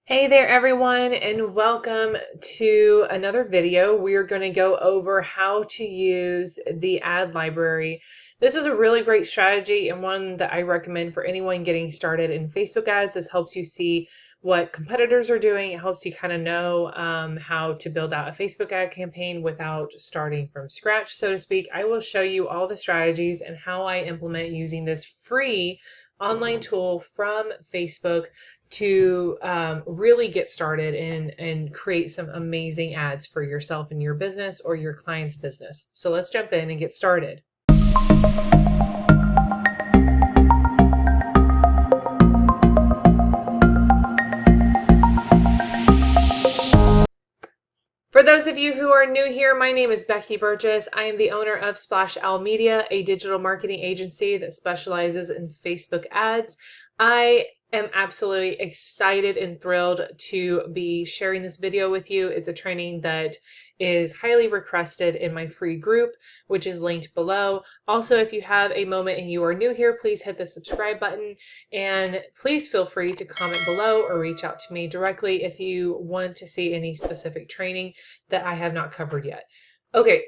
Hey there everyone, and welcome to another video. We're going to go over how to use the ad library. This is a really great strategy and one that I recommend for anyone getting started in Facebook ads. This helps you see what competitors are doing. It helps you kind of know how to build out a Facebook ad campaign without starting from scratch, so to speak. I will show you all the strategies and how I implement using this free online tool from Facebook to really get started and create some amazing ads for yourself and your business or your client's business. So let's jump in and get started. For those of you who are new here, my name is Becky Burgess. I am the owner of Splash Owl Media, a digital marketing agency that specializes in Facebook ads. I am absolutely excited and thrilled to be sharing this video with you. It's a training that is highly requested in my free group, which is linked below. Also, if you have a moment and you are new here, please hit the subscribe button and please feel free to comment below or reach out to me directly if you want to see any specific training that I have not covered yet. Okay,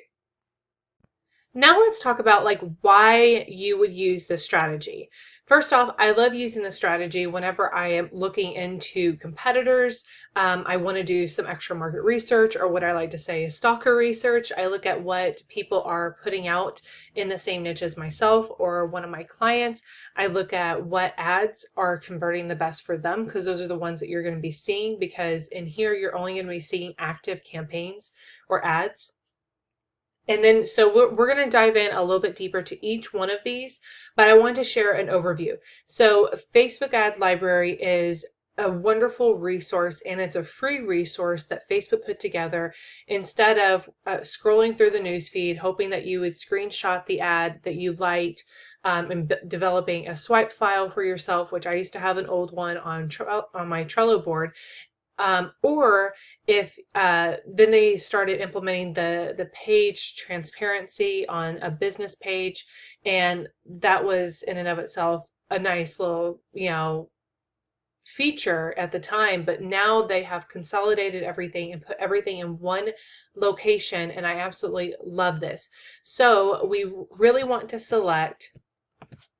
now let's talk about why you would use this strategy. First off, I love using this strategy whenever I am looking into competitors. I want to do some extra market research, or what I like to say is stalker research. I look at what people are putting out in the same niche as myself or one of my clients. I look at what ads are converting the best for them, because those are the ones that you're going to be seeing, because in here you're only going to be seeing active campaigns or ads. And then, so we're going to dive in a little bit deeper to each one of these, but I wanted to share an overview. So Facebook Ad Library is a wonderful resource, and it's a free resource that Facebook put together instead of scrolling through the newsfeed, hoping that you would screenshot the ad that you liked, and developing a swipe file for yourself, which I used to have an old one on my Trello board. Or if then they started implementing the page transparency on a business page, and that was in and of itself a nice little, feature at the time. But now they have consolidated everything and put everything in one location, and I absolutely love this. So we really want to select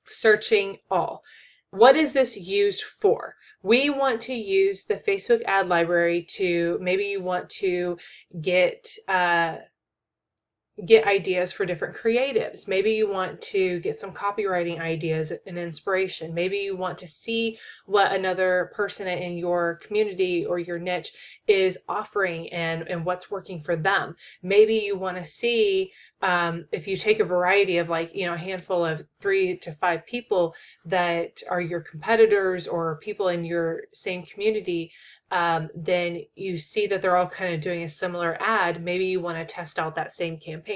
searching all. What is this used for? We want to use the Facebook ad library to, maybe you want to get get ideas for different creatives. Maybe you want to get some copywriting ideas and inspiration. Maybe you want to see what another person in your community or your niche is offering and what's working for them. Maybe you want to see, if you take a variety of a handful of 3 to 5 people that are your competitors or people in your same community, then you see that they're all kind of doing a similar ad. Maybe you want to test out that same campaign.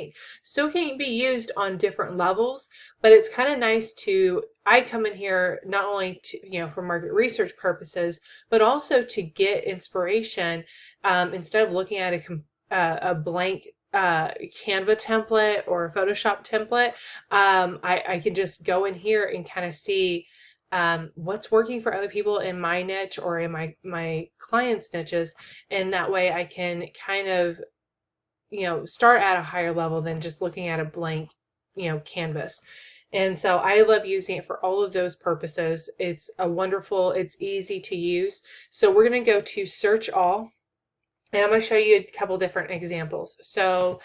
So it can be used on different levels, but it's kind of nice to, I come in here not only to, for market research purposes, but also to get inspiration, instead of looking at a blank Canva template or a Photoshop template. I can just go in here and kind of see what's working for other people in my niche or in my clients' niches, and that way I can kind of start at a higher level than just looking at a blank canvas. And so I love using it for all of those purposes. It's easy to use. So we're going to go to search all, and I'm going to show you a couple different examples. So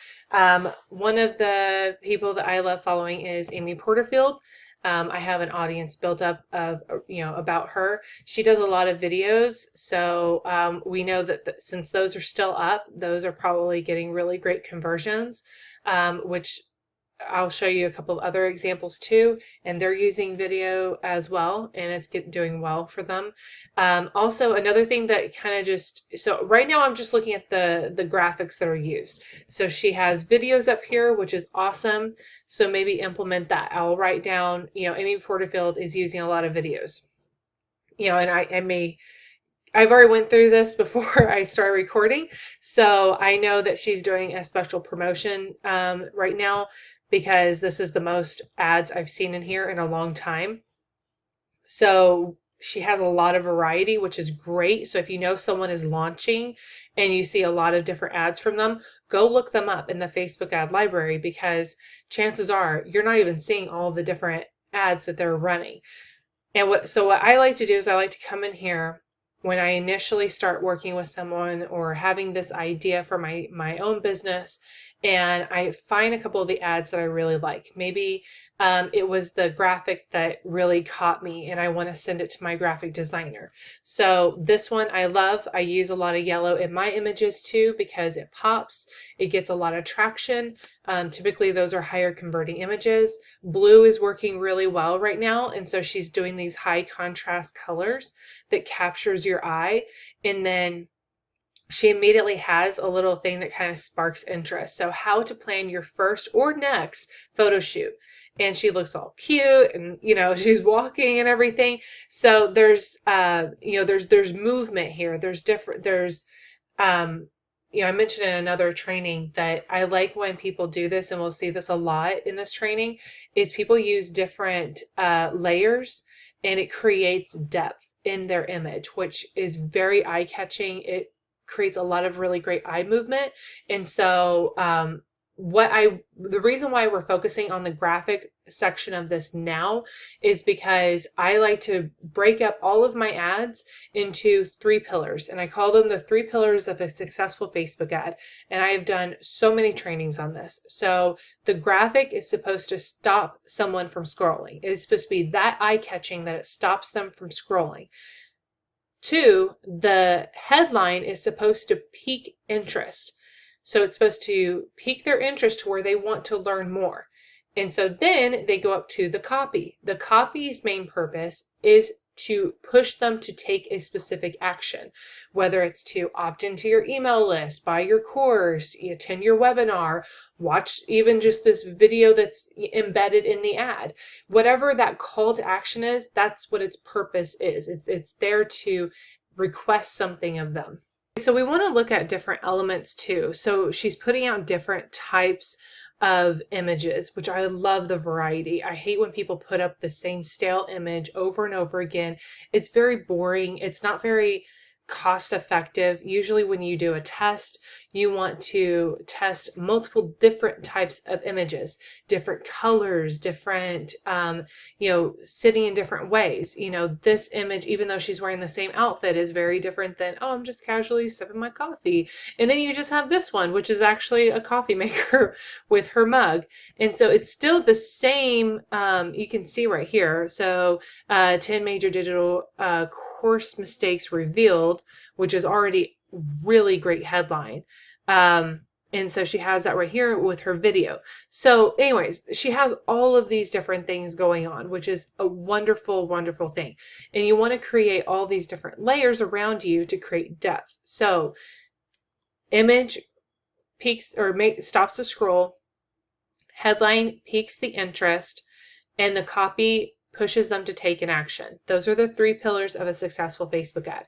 one of the people that I love following is Amy Porterfield. I have an audience built up of, about her. She does a lot of videos. So we know that since those are still up, those are probably getting really great conversions, which I'll show you a couple of other examples too, and they're using video as well, and it's doing well for them. Also, another thing that kind of so right now I'm just looking at the graphics that are used. So she has videos up here, which is awesome. So maybe implement that. I'll write down, Amy Porterfield is using a lot of videos. And I've already went through this before I started recording, so I know that she's doing a special promotion right now, because this is the most ads I've seen in here in a long time. So she has a lot of variety, which is great. So if you know someone is launching and you see a lot of different ads from them, go look them up in the Facebook ad library, because chances are you're not even seeing all the different ads that they're running. And what I like to do is I like to come in here when I initially start working with someone or having this idea for my own business, and I find a couple of the ads that I really like. Maybe it was the graphic that really caught me and I want to send it to my graphic designer. So this one I love. I use a lot of yellow in my images too because it pops. It gets a lot of traction. Typically those are higher converting images. Blue is working really well right now, and so she's doing these high contrast colors that captures your eye, and then she immediately has a little thing that kind of sparks interest. So how to plan your first or next photo shoot. And she looks all cute, and she's walking and everything. So there's movement here. Um, I mentioned in another training that I like when people do this, and we'll see this a lot in this training, is people use different layers, and it creates depth in their image, which is very eye-catching. It creates a lot of really great eye movement. And so the reason why we're focusing on the graphic section of this now is because I like to break up all of my ads into 3 pillars, and I call them the 3 pillars of a successful Facebook ad. And I have done so many trainings on this. So the graphic is supposed to stop someone from scrolling. It's supposed to be that eye-catching that it stops them from scrolling. 2, the headline is supposed to pique interest. So it's supposed to pique their interest to where they want to learn more. And so then they go up to the copy. The copy's main purpose is to push them to take a specific action, whether it's to opt into your email list, buy your course, attend your webinar, watch even just this video that's embedded in the ad. Whatever that call to action is, that's what its purpose is. It's there to request something of them. So we want to look at different elements too. So she's putting out different types of images, which I love the variety. I hate when people put up the same stale image over and over again. It's very boring. It's not very cost effective. Usually when you do a test, you want to test multiple different types of images, different colors, different, sitting in different ways. This image, even though she's wearing the same outfit, is very different than, oh, I'm just casually sipping my coffee. And then you just have this one, which is actually a coffee maker with her mug. And so it's still the same, you can see right here. So 10 major digital course mistakes revealed, which is already really great headline. And so she has that right here with her video. So anyways, she has all of these different things going on, which is a wonderful, wonderful thing. And you want to create all these different layers around you to create depth. So image peaks or stops the scroll, headline piques the interest, and the copy pushes them to take an action. Those are the 3 pillars of a successful Facebook ad.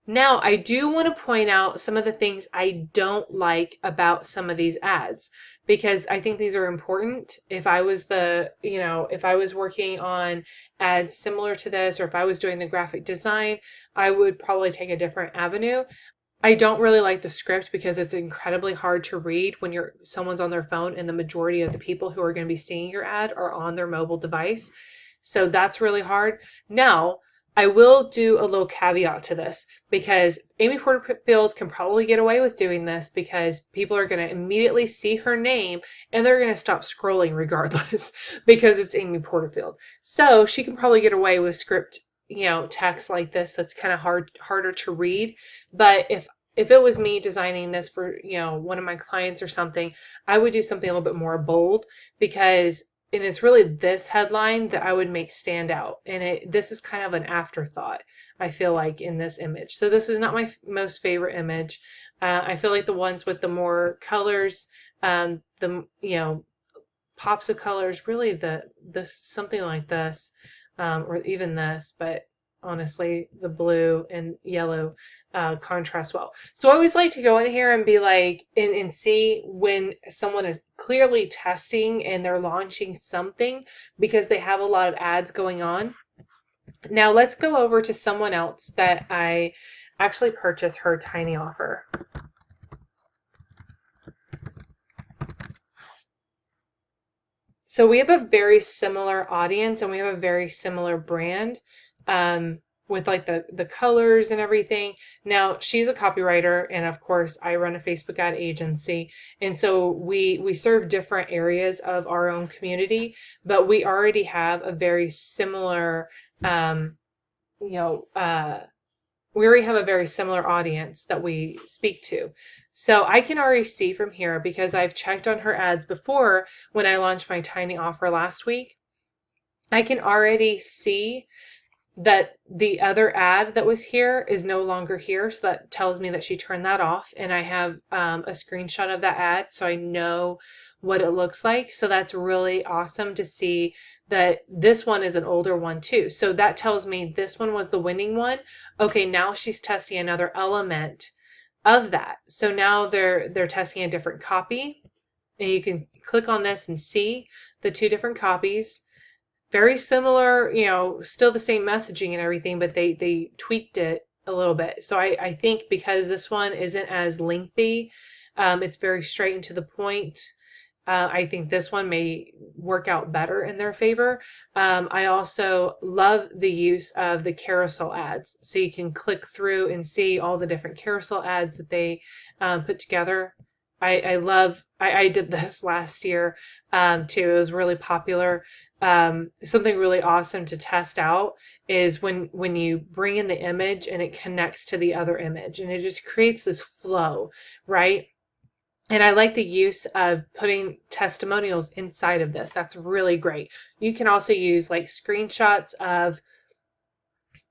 Now, I do want to point out some of the things I don't like about some of these ads, because I think these are important. If I was if I was working on ads similar to this, or if I was doing the graphic design, I would probably take a different avenue. I don't really like the script because it's incredibly hard to read when someone's on their phone, and the majority of the people who are going to be seeing your ad are on their mobile device. So that's really hard. Now, I will do a little caveat to this, because Amy Porterfield can probably get away with doing this because people are going to immediately see her name and they're going to stop scrolling regardless because it's Amy Porterfield. So she can probably get away with script, text like this that's kind of harder to read. But if it was me designing this for, one of my clients or something, I would do something a little bit more bold, and it's really this headline that I would make stand out. And this is kind of an afterthought, I feel like, in this image. So this is not my most favorite image. I feel like the ones with the more colors, pops of colors, really this something like this, or even this, but honestly, the blue and yellow contrast well. So I always like to go in here and be like, and see when someone is clearly testing and they're launching something because they have a lot of ads going on. Now let's go over to someone else that I actually purchased her tiny offer. So we have a very similar audience and we have a very similar brand, with like the colors and everything. Now she's a copywriter and of course I run a Facebook ad agency. And so we serve different areas of our own community, but we already have a very similar, um, you know, we already have a very similar audience that we speak to. So I can already see from here, because I've checked on her ads before when I launched my tiny offer last week, I can already see that the other ad that was here is no longer here. So that tells me that she turned that off. And I have a screenshot of that ad, so I know what it looks like. So that's really awesome to see that this one is an older one too. So that tells me this one was the winning one. Okay, now she's testing another element of that. So now they're testing a different copy. And you can click on this and see the two different copies. Very similar, still the same messaging and everything, but they tweaked it a little bit. So I think because this one isn't as lengthy, it's very straight and to the point. I think this one may work out better in their favor. I also love the use of the carousel ads. So you can click through and see all the different carousel ads that they put together. I did this last year too. It was really popular. Something really awesome to test out is when you bring in the image and it connects to the other image, and it just creates this flow, right? And I like the use of putting testimonials inside of this. That's really great. You can also use like screenshots of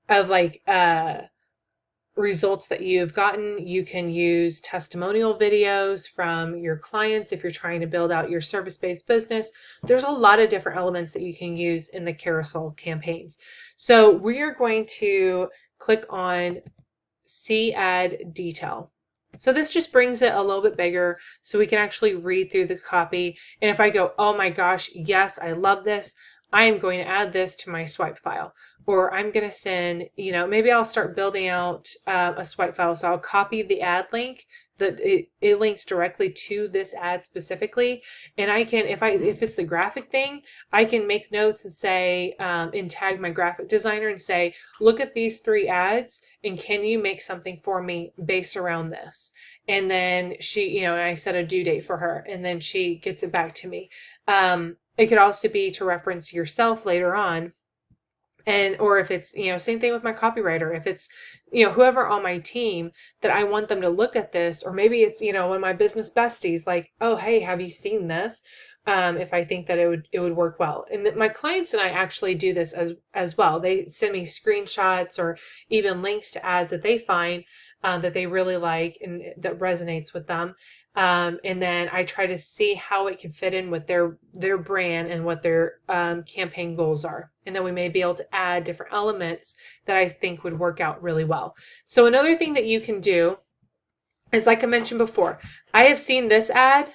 like results that you've gotten. You can use testimonial videos from your clients if you're trying to build out your service-based business. There's a lot of different elements that you can use in the carousel campaigns. So we are going to click on See Ad Detail. So this just brings it a little bit bigger so we can actually read through the copy. And if I go, oh my gosh, yes, I love this, I am going to add this to my swipe file. Or I'm going to send, maybe I'll start building out a swipe file. So I'll copy the ad link that it links directly to this ad specifically. And I can, if it's the graphic thing, I can make notes and say, and tag my graphic designer and say, look at these 3 ads and can you make something for me based around this? And then she, and I set a due date for her and then she gets it back to me. It could also be to reference yourself later on. And, or if it's, same thing with my copywriter, if it's, whoever on my team that I want them to look at this, or maybe it's, one of my business besties, like, oh, hey, have you seen this? If I think that it would work well. And my clients and I actually do this as well. They send me screenshots or even links to ads that they find that they really like and that resonates with them. And then I try to see how it can fit in with their brand and what their campaign goals are. And then we may be able to add different elements that I think would work out really well. So another thing that you can do is, like I mentioned before, I have seen this ad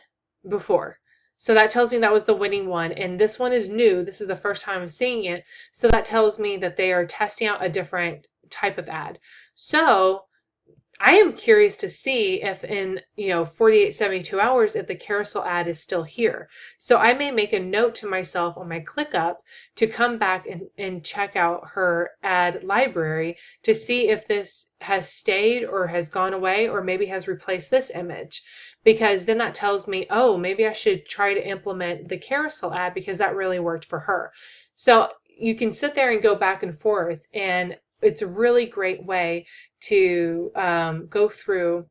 before. So that tells me that was the winning one. And this one is new. This is the first time I'm seeing it. So that tells me that they are testing out a different type of ad. So I am curious to see if in 48, 72 hours, if the carousel ad is still here. So I may make a note to myself on my ClickUp to come back and check out her ad library to see if this has stayed or has gone away or maybe has replaced this image. Because then that tells me, oh, maybe I should try to implement the carousel ad because that really worked for her. So you can sit there and go back and forth, and it's a really great way to go through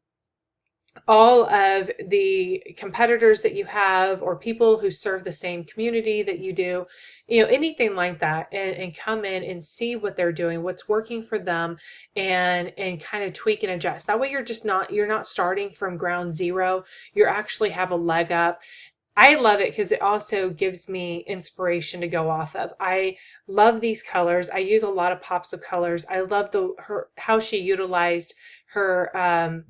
all of the competitors that you have or people who serve the same community that you do, anything like that, and come in and see what they're doing, what's working for them, and kind of tweak and adjust. That way you're not starting from ground zero. You actually have a leg up. I love it because it also gives me inspiration to go off of. I love these colors. I use a lot of pops of colors. I love the her how she utilized her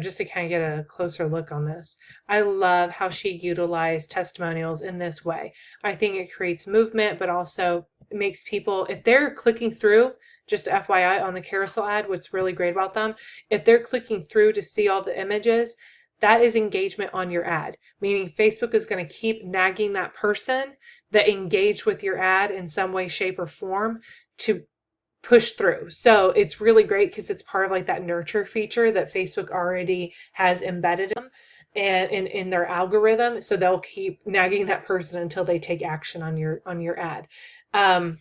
just to kind of get a closer look on this. I love how she utilized testimonials in this way. I think it creates movement, but also makes people, if they're clicking through, just FYI on the carousel ad, what's really great about them, if they're clicking through to see all the images, that is engagement on your ad, meaning Facebook is going to keep nagging that person that engaged with your ad in some way, shape, or form to push through. So it's really great because it's part of like that nurture feature that Facebook already has embedded in them and in their algorithm. So they'll keep nagging that person until they take action on your ad. Um,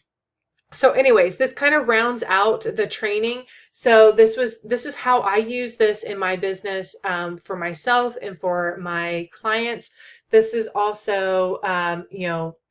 so anyways, this kind of rounds out the training. So this is how I use this in my business, for myself and for my clients. This is also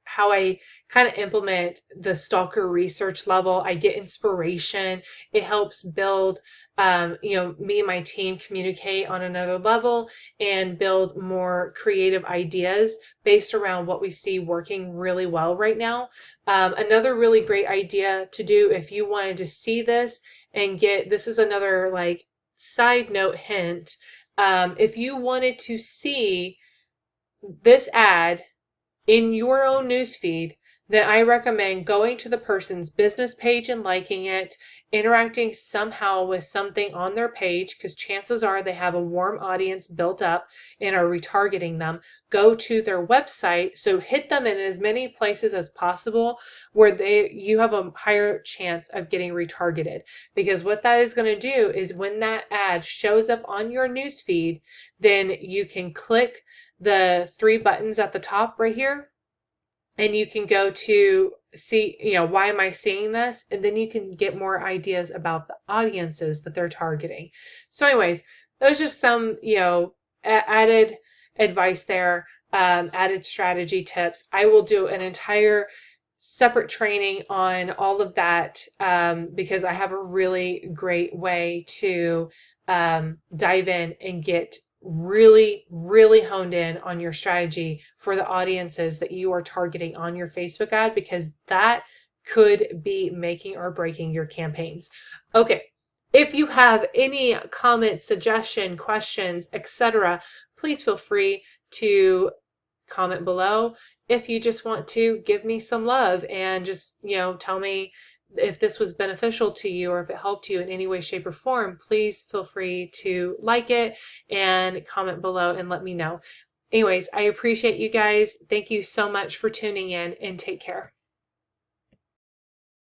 how I kind of implement the stalker research level. I get inspiration. It helps build me and my team communicate on another level and build more creative ideas based around what we see working really well right now. Another really great idea to do if you wanted to see this and get, this is another like side note hint. If you wanted to see this ad in your own newsfeed, then I recommend going to the person's business page and liking it, interacting somehow with something on their page, because chances are they have a warm audience built up and are retargeting them. Go to their website, so hit them in as many places as possible where you have a higher chance of getting retargeted. Because what that is going to do is when that ad shows up on your newsfeed, then you can click the three buttons at the top right here, and you can go to see, why am I seeing this? And then you can get more ideas about the audiences that they're targeting. So anyways, those just some, added advice there, added strategy tips. I will do an entire separate training on all of that, because I have a really great way to dive in and get really, really honed in on your strategy for the audiences that you are targeting on your Facebook ad, because that could be making or breaking your campaigns. Okay. If you have any comments, suggestion, questions, etc., please feel free to comment below. If you just want to give me some love and just, tell me if this was beneficial to you or if it helped you in any way, shape, or form, please feel free to like it and comment below and let me know. Anyways, I appreciate you guys. Thank you so much for tuning in, and take care.